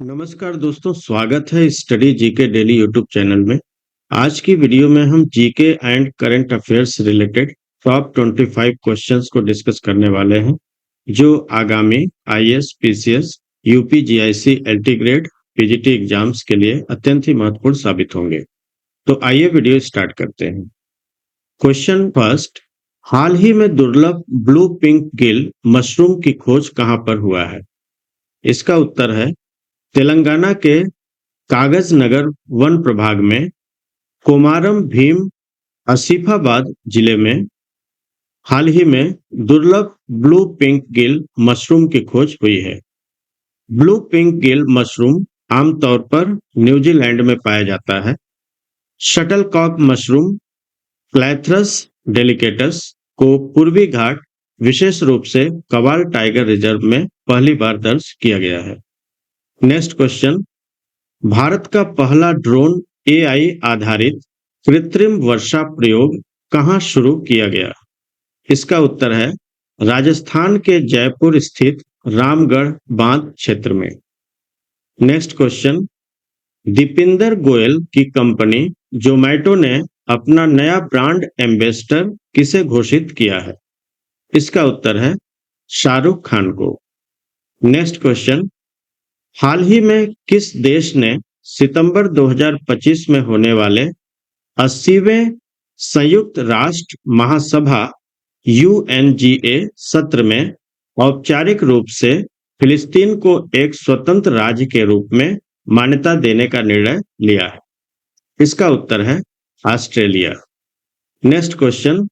नमस्कार दोस्तों, स्वागत है study GK daily YouTube channel में। आज की वीडियो में हम GK and current affairs related top 25 questions को डिस्कस करने वाले हैं, जो आगामी IAS, PCS, UP, GIC, LT grade, PGT exams के लिए अत्यंत ही महत्वपूर्ण साबित होंगे। तो आइए वीडियो स्टार्ट करते हैं। क्वेश्चन फर्स्ट, हाल ही में दुर्लभ ब्लू पिंक गिल मशरूम की खोज कहां पर हुआ है? इसका उत्तर है तेलंगाना के कागज नगर वन प्रभाग में कोमारम भीम आसिफाबाद जिले में हाल ही में दुर्लभ ब्लू पिंक गिल मशरूम की खोज हुई है। ब्लू पिंक गिल मशरूम आमतौर पर न्यूजीलैंड में पाया जाता है। शटलकॉक मशरूम क्लैथरस डेलिकेटस को पूर्वी घाट, विशेष रूप से कवाल टाइगर रिजर्व में पहली बार दर्ज किया गया है। नेक्स्ट क्वेश्चन, भारत का पहला ड्रोन एआई आधारित कृत्रिम वर्षा प्रयोग कहां शुरू किया गया? इसका उत्तर है राजस्थान के जयपुर स्थित रामगढ़ बांध क्षेत्र में। नेक्स्ट क्वेश्चन, दीपिंदर गोयल की कंपनी जोमैटो ने अपना नया ब्रांड एम्बेसडर किसे घोषित किया है? इसका उत्तर है शाहरुख खान को। नेक्स्ट क्वेश्चन, हाल ही में किस देश ने सितंबर 2025 में होने वाले 80वें संयुक्त राष्ट्र महासभा यूएनजीए सत्र में औपचारिक रूप से फिलिस्तीन को एक स्वतंत्र राज्य के रूप में मान्यता देने का निर्णय लिया है? इसका उत्तर है ऑस्ट्रेलिया। नेक्स्ट क्वेश्चन,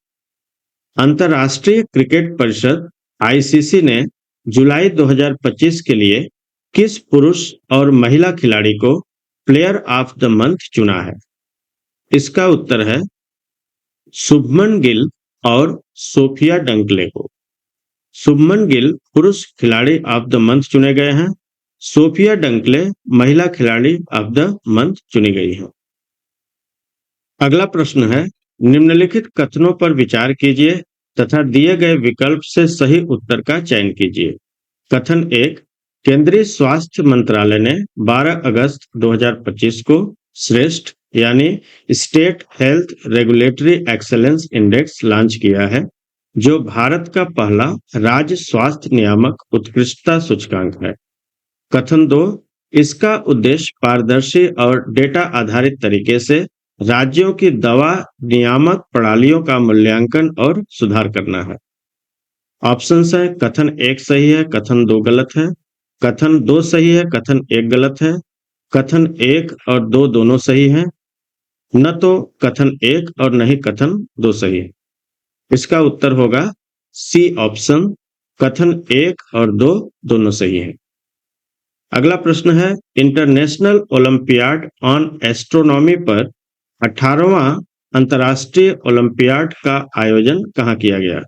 अंतर्राष्ट्रीय क्रिकेट परिषद आईसीसी ने जुलाई 2025 के लिए किस पुरुष और महिला खिलाड़ी को प्लेयर ऑफ द मंथ चुना है? इसका उत्तर है शुभमन गिल और सोफिया डंकले को। शुभमन गिल पुरुष खिलाड़ी ऑफ द मंथ चुने गए हैं। सोफिया डंकले महिला खिलाड़ी ऑफ द मंथ चुनी गई हैं। अगला प्रश्न है, निम्नलिखित कथनों पर विचार कीजिए तथा दिए गए विकल्प से सही उत्तर का चयन कीजिए। कथन 1, केंद्रीय स्वास्थ्य मंत्रालय ने 12 अगस्त 2025 को श्रेष्ठ यानी state health regulatory excellence index launch किया है, जो भारत का पहला राज्य स्वास्थ्य नियामक उत्कृष्टता सूचकांक है। कथन 2, इसका उद्देश्य पारदर्शी और डेटा आधारित तरीके से राज्यों की दवा नियामक प्रणालियों का मूल्यांकन और सुधार करना है। ऑप्शंस है, कथन 1 सही है, कथन 2 गलत है, कथन 2 सही है, कथन 1 गलत है, कथन 1 और 2 दोनों सही हैं, न तो कथन 1 और न ही कथन 2 सही है। इसका उत्तर होगा सी ऑप्शन, कथन 1 और 2 दोनों सही हैं। अगला प्रश्न है, इंटरनेशनल ओलंपियाड ऑन एस्ट्रोनॉमी पर 18वां अंतर्राष्ट्रीय ओलंपियाड का आयोजन कहाँ किया गया?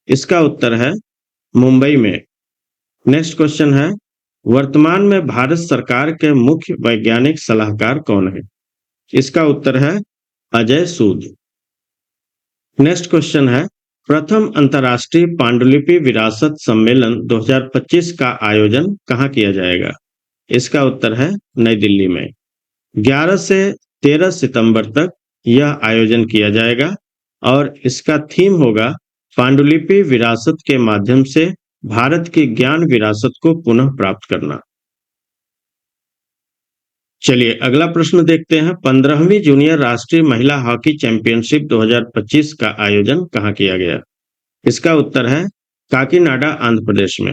इसका उत्तर है मुंबई में। नेक्स्ट क्वेश्चन है, वर्तमान में भारत सरकार के मुख्य वैज्ञानिक सलाहकार कौन है? इसका उत्तर है अजय सूद। नेक्स्ट क्वेश्चन है, प्रथम अंतर्राष्ट्रीय पांडुलिपि विरासत सम्मेलन 2025 का आयोजन कहाँ किया जाएगा? इसका उत्तर है नई दिल्ली में। 11 से 13 सितंबर तक यह आयोजन किया जाएगा और इसका थीम होगा पांडुलिपि विरासत के माध्यम से भारत की ज्ञान विरासत को पुनः प्राप्त करना। चलिए अगला प्रश्न देखते हैं, 15वीं जूनियर राष्ट्रीय महिला हॉकी चैंपियनशिप 2025 का आयोजन कहाँ किया गया? इसका उत्तर है काकीनाडा, आंध्र प्रदेश में।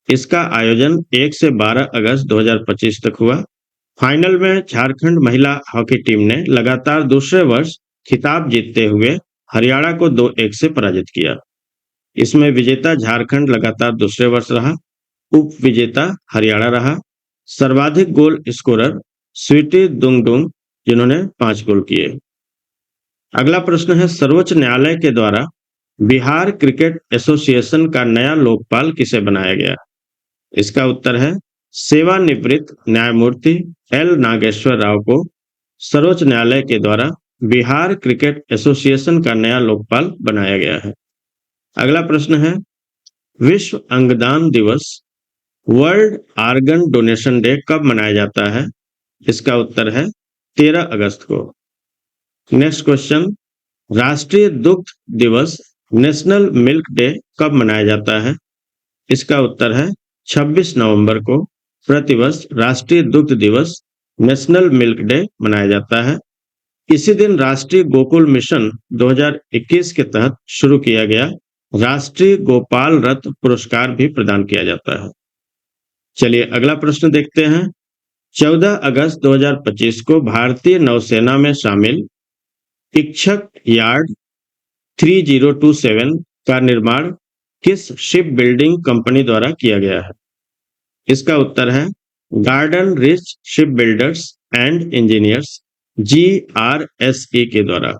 इसका आयोजन 1 से 12 अगस्त 2025 तक हुआ। फाइनल में झारखंड महिला हॉकी टीम ने लगातार दूसरे वर्ष खिताब जीतते हुए हरियाणा को 2-1 से पराजित किया। इसमें विजेता झारखंड लगातार दूसरे वर्ष रहा, उप विजेता हरियाणा रहा। सर्वाधिक गोल स्कोरर स्वीटी दुंगडुंग, जिन्होंने 5 गोल किए। अगला प्रश्न है, सर्वोच्च न्यायालय के द्वारा बिहार क्रिकेट एसोसिएशन का नया लोकपाल किसे बनाया गया? इसका उत्तर है सेवानिवृत्त न्यायमूर्ति एल नागेश्वर राव को सर्वोच्च न्यायालय के द्वारा बिहार क्रिकेट एसोसिएशन का नया लोकपाल बनाया गया है। अगला प्रश्न है, विश्व अंगदान दिवस वर्ल्ड आर्गन डोनेशन डे कब मनाया जाता है? इसका उत्तर है 13 अगस्त को। नेक्स्ट क्वेश्चन, राष्ट्रीय दुग्ध दिवस नेशनल मिल्क डे कब मनाया जाता है? इसका उत्तर है 26 नवंबर को प्रतिवर्ष राष्ट्रीय दुग्ध दिवस नेशनल मिल्क डे मनाया जाता है। इसी दिन राष्ट्रीय गोकुल मिशन 2021 के तहत शुरू किया गया राष्ट्रीय गोपाल रत्न पुरस्कार भी प्रदान किया जाता है। चलिए अगला प्रश्न देखते हैं। 14 अगस्त 2025 को भारतीय नौसेना में शामिल इच्छक यार्ड 3027 का निर्माण किस शिप बिल्डिंग कंपनी द्वारा किया गया है? इसका उत्तर है garden rich ship builders and engineers GRSE के द्वारा।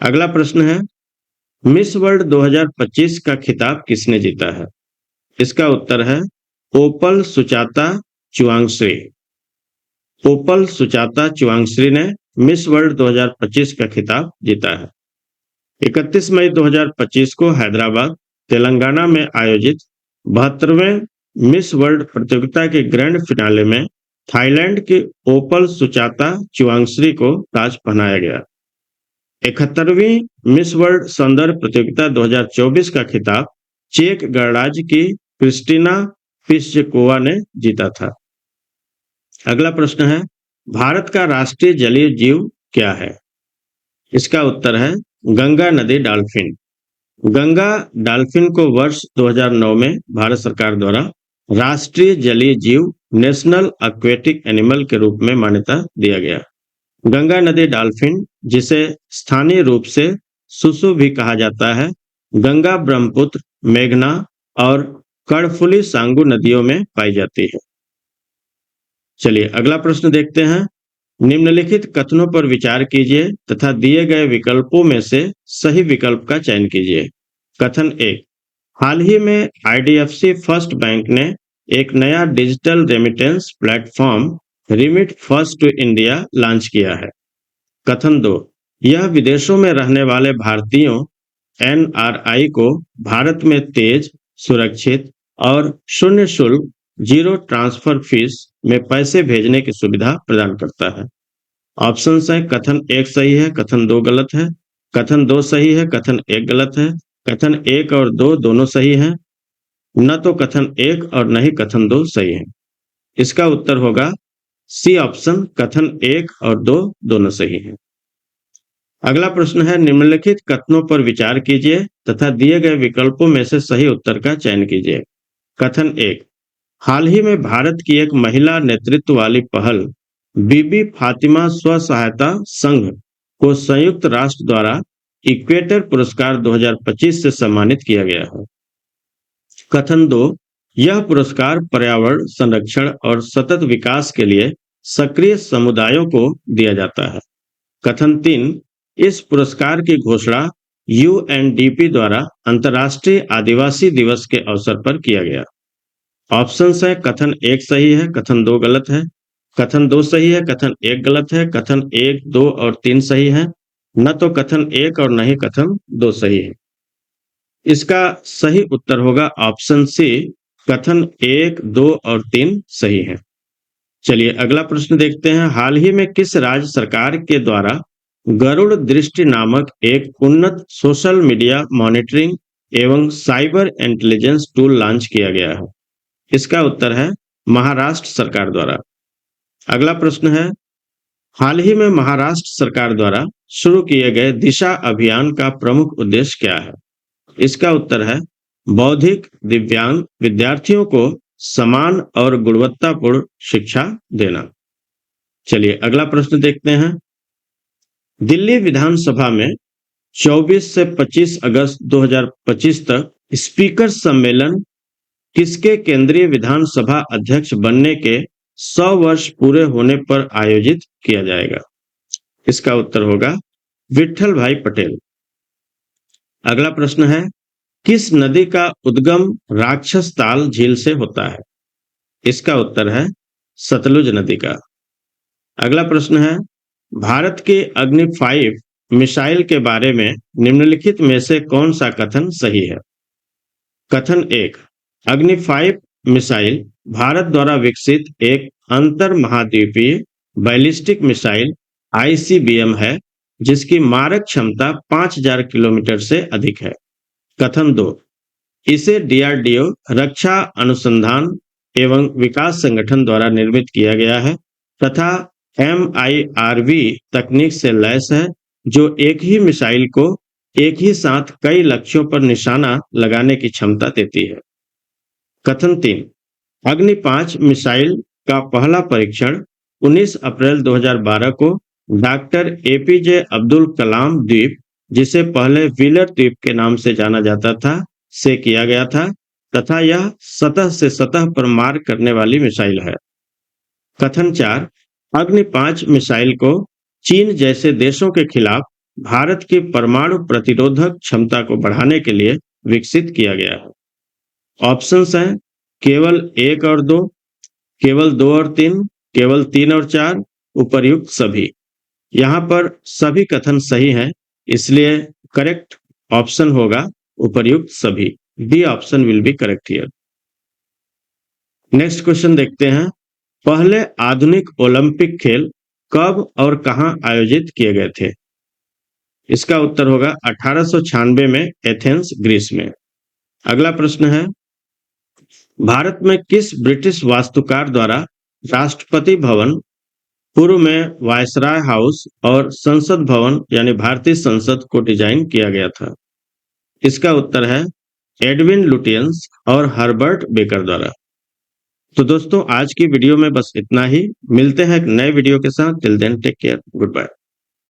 अगला प्रश्न है, मिस वर्ल्ड 2025 का खिताब किसने जीता है? इसका उत्तर है ओपल सुचाता चुआंगश्री। ओपल सुचाता चुआंगश्री ने मिस वर्ल्ड 2025 का खिताब जीता है। 31 मई 2025 को हैदराबाद, तेलंगाना में आयोजित 72वें मिस वर्ल्ड प्रतियोगिता के ग्रैंड फिनाले में थाईलैंड की ओपल सुचाता चुआंगश्री को ताज पहनाया गया। 71वीं मिस वर्ल्ड सौंदर्य प्रतियोगिता 2024 का खिताब चेक गणराज्य की क्रिस्टिना पिस्चकोवा ने जीता था। अगला प्रश्न है, भारत का राष्ट्रीय जलीय जीव क्या है? इसका उत्तर है गंगा नदी डॉल्फिन। गंगा डॉल्फिन को वर्ष 2009 में भारत सरकार द्वारा राष्ट्रीय जलीय जीव नेशनल एक्वेटिक एनिमल के रूप में मान्यता दिया गया। गंगा नदी डॉल्फिन, जिसे स्थानीय रूप से सुसु भी कहा जाता है, गंगा, ब्रह्मपुत्र, मेघना और कर्णफुली सांगू नदियों में पाई जाती है। चलिए अगला प्रश्न देखते हैं। निम्नलिखित कथनों पर विचार कीजिए तथा दिए गए विकल्पों में से सही विकल्प का चयन कीजिए। कथन 1, हाल ही में IDFC फर्स्ट बैंक ने एक नया digital remittance platform remit first to India launch किया है। कथन 2, यह विदेशों में रहने वाले भारतीयों NRI को भारत में तेज, सुरक्षित और शून्य शुल्क जीरो ट्रांसफर फीस में पैसे भेजने की सुविधा प्रदान करता है। ऑप्शन है कथन 1 सही है, कथन 2 गलत है, कथन 2 सही है, कथन 1 गलत है, कथन 1 और 2 दोनों सही हैं, न तो कथन 1 और न ही कथन 2 सही है। इसका उत्तर होगा सी ऑप्शन, कथन 1 और 2 दोनों सही हैं। अगला प्रश्न है, निम्नलिखित कथनों पर विचार कीजिए तथा दिए गए विकल्पों में से सही उत्तर का चयन कीजिए। कथन 1, हाल ही में भारत की एक महिला नेतृत्व वाली पहल बीबी फातिमा स्व सहायता संघ को संयुक्त राष्ट्र द्वारा इक्वेटर पुरस्कार 2025 से सम्मानित किया गया है। कथन 2, यह पुरस्कार पर्यावरण संरक्षण और सतत विकास के लिए सक्रिय समुदायों को दिया जाता है। कथन 3, इस पुरस्कार की घोषणा UNDP द्वारा अंतर्राष्ट्रीय आदिवासी दिवस के अवसर पर किया गया। ऑप्शन है कथन 1 सही है, कथन 2 गलत है, कथन 2 सही है, कथन 1 गलत है, कथन 1, 2 और 3 सही है, न तो कथन 1 और न ही कथन 2 सही है। इसका सही उत्तर होगा ऑप्शन सी, कथन 1, 2 और 3 सही है। चलिए अगला प्रश्न देखते हैं। हाल ही में किस राज्य सरकार के द्वारा गरुड़ दृष्टि नामक एक उन्नत सोशल मीडिया मॉनिटरिंग एवं साइबर इंटेलिजेंस टूल लॉन्च किया गया है? इसका उत्तर है महाराष्ट्र सरकार द्वारा। अगला प्रश्न है, हाल ही में महाराष्ट्र सरकार द्वारा शुरू किए गए दिशा अभियान का प्रमुख उद्देश्य क्या है? इसका उत्तर है बौद्धिक दिव्यांग विद्यार्थियों को समान और गुणवत्तापूर्ण शिक्षा देना। चलिए अगला प्रश्न देखते हैं। दिल्ली विधानसभा में 24 से 25 अगस्त 2025 तक स्पीकर सम्मेलन किसके केंद्रीय विधानसभा अध्यक्ष बनने के 100 वर्ष पूरे होने पर आयोजित किया जाएगा? इसका उत्तर होगा विट्ठल भाई पटेल। अगला प्रश्न है, किस नदी का उद्गम राक्षस ताल झील से होता है? इसका उत्तर है सतलुज नदी का। अगला प्रश्न है, भारत के अग्नि 5 मिसाइल के बारे में निम्नलिखित में से कौन सा कथन सही है? कथन 1, अग्नि 5 मिसाइल भारत द्वारा विकसित एक अंतर महाद्वीपीय बैलिस्टिक मिसाइल आईसीबीएम है, जिसकी मारक क्षमता 5000 किलोमीटर से अधिक है। कथन 2, इसे डीआरडीओ रक्षा अनुसंधान एवं विकास संगठन द्वारा निर्मित किया गया है तथा एमआईआरवी तकनीक से लैस है, जो एक ही मिसाइल को एक ही साथ कई लक्ष्यों पर निशाना लगाने की क्षमता देती है। कथन 3, अग्नि 5 मिसाइल का पहला परीक्षण 19 अप्रैल 2012 को डॉक्टर एपीजे अब्दुल कलाम द्वीप, जिसे पहले व्हीलर द्वीप के नाम से जाना जाता था, से किया गया था तथा यह सतह से सतह पर मार करने वाली मिसाइल है। कथन 4, अग्नि 5 मिसाइल को चीन जैसे देशों के खिलाफ भारत की परमाणु प्रतिरोधक क्षमता को बढ़ाने के लिए विकसित किया गया है। ऑप्शंस हैं केवल 1 और 2, केवल 2 और 3, केवल 3 और 4, उपर्युक्त सभी। यहाँ पर सभी कथन सही हैं, इसलिए करेक्ट ऑप्शन होगा उपर्युक्त सभी। D option will be correct here. Next question देखते हैं, पहले आधुनिक ओलंपिक खेल कब और कहां आयोजित किए गए थे? इसका उत्तर होगा 1896 में एथेंस, ग्रीस में। अगला प्रश्न है, भारत में किस ब्रिटिश वास्तुकार द्वारा राष्ट्रपति भवन, पूर्व में वायसराय हाउस और संसद भवन यानी भारतीय संसद को डिजाइन किया गया था? इसका उत्तर है एडविन लुटियंस और हर्बर्ट बेकर द्वारा। तो दोस्तों, आज की वीडियो में बस इतना ही। मिलते हैं एक नए वीडियो के साथ। Till then take care, good bye.